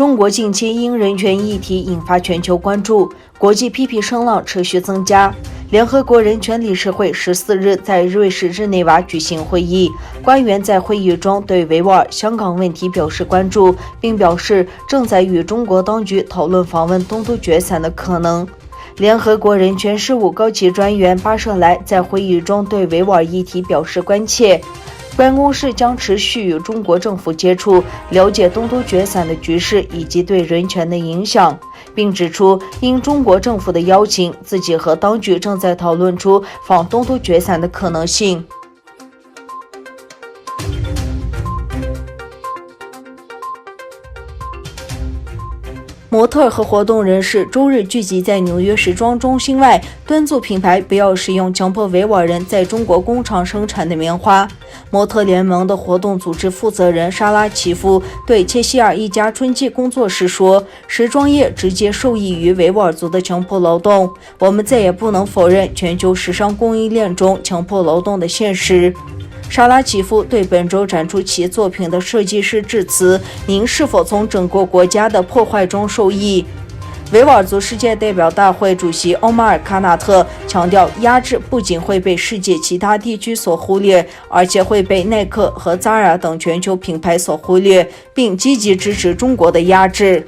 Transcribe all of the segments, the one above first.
中国近期因人权议题引发全球关注，国际批评声浪持续增加。联合国人权理事会14日在瑞士日内瓦举行会议，官员在会议中对维吾尔、香港问题表示关注，并表示正在与中国当局讨论访问东突厥散的可能。联合国人权事务高级专员巴舍莱在会议中对维吾尔议题表示关切。办公室将持续与中国政府接触，了解东突厥散的局势以及对人权的影响，并指出因中国政府的邀请，自己和当局正在讨论出访东突厥散的可能性。模特和活动人士周日聚集在纽约时装中心外，敦促品牌不要使用强迫维吾尔人在中国工厂生产的棉花。模特联盟的活动组织负责人沙拉奇夫对切希尔一家春季工作室说：“时装业直接受益于维吾尔族的强迫劳动，我们再也不能否认全球时尚供应链中强迫劳动的现实。”沙拉奇夫对本周展出其作品的设计师致辞：“您是否从整个国家的破坏中受益？”维吾尔族世界代表大会主席欧马尔·卡纳特强调，压制不仅会被世界其他地区所忽略，而且会被耐克和 Zara 等全球品牌所忽略，并积极支持中国的压制。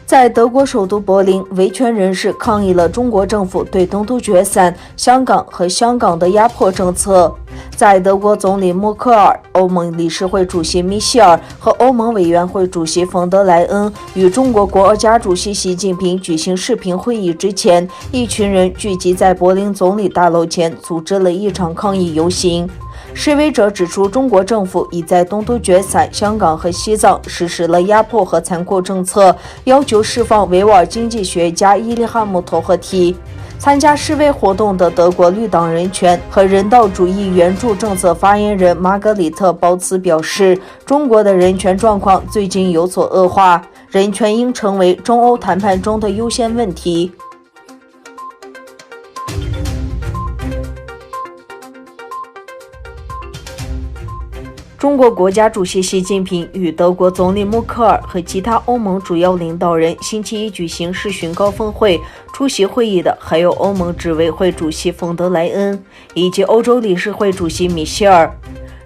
在德国首都柏林，维权人士抗议了中国政府对东突厥散、香港和香港的压迫政策。在德国总理默克尔、欧盟理事会主席米歇尔和欧盟委员会主席冯德莱恩与中国国家主席习近平举行视频会议之前，一群人聚集在柏林总理大楼前，组织了一场抗议游行。示威者指出，中国政府已在东突厥散、香港和西藏实施了压迫和残酷政策，要求释放维吾尔经济学家伊利哈木·托赫提。参加示威活动的德国绿党人权和人道主义援助政策发言人玛格丽特·鲍茨表示，中国的人权状况最近有所恶化，人权应成为中欧谈判中的优先问题。中国国家主席习近平与德国总理默克尔和其他欧盟主要领导人星期一举行视讯高峰会，出席会议的还有欧盟执委会主席冯德莱恩以及欧洲理事会主席米歇尔。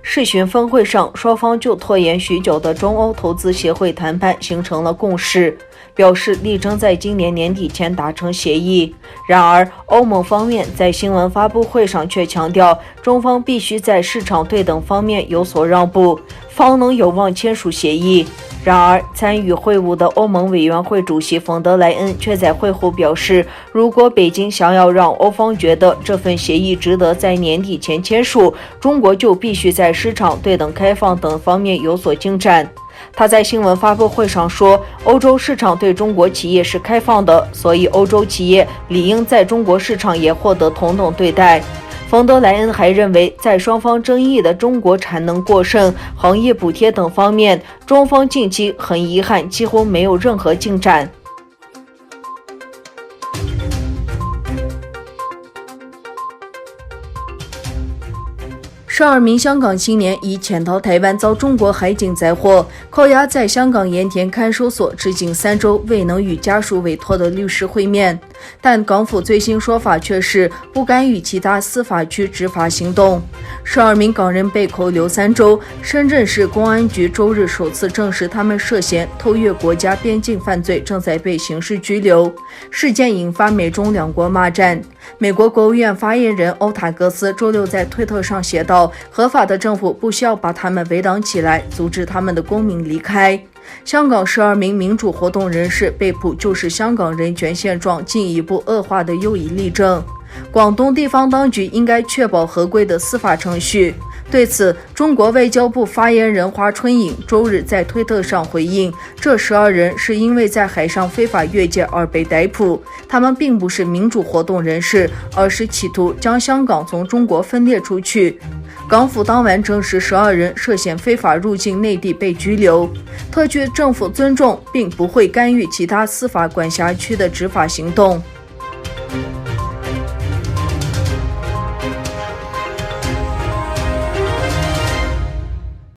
视讯峰会上，双方就拖延许久的中欧投资协会谈判形成了共识，表示力争在今年年底前达成协议。然而，欧盟方面在新闻发布会上却强调，中方必须在市场对等方面有所让步，方能有望签署协议。然而，参与会晤的欧盟委员会主席冯德莱恩却在会后表示，如果北京想要让欧方觉得这份协议值得在年底前签署，中国就必须在市场对等开放等方面有所进展。他在新闻发布会上说，欧洲市场对中国企业是开放的，所以欧洲企业理应在中国市场也获得同等对待。冯德莱恩还认为，在双方争议的中国产能过剩、行业补贴等方面，中方近期很遗憾几乎没有任何进展。12名香港青年已潜逃台湾，遭中国海警载获，扣押在香港盐田看守所，至今3周未能与家属委托的律师会面。但港府最新说法却是不干预其他司法区执法行动。12名港人被扣留3周，深圳市公安局周日首次证实他们涉嫌偷越国家边境犯罪，正在被刑事拘留。事件引发美中两国骂战。美国国务院发言人欧塔格斯周六在推特上写道，合法的政府不需要把他们围挡起来，阻止他们的公民离开。香港12名民主活动人士被捕，就是香港人权现状进一步恶化的又一例证。广东地方当局应该确保合规的司法程序。对此，中国外交部发言人华春莹周日在推特上回应，这12人是因为在海上非法越界而被逮捕，他们并不是民主活动人士，而是企图将香港从中国分裂出去。港府当晚证实12人涉嫌非法入境内地被拘留，特区政府尊重并不会干预其他司法管辖区的执法行动。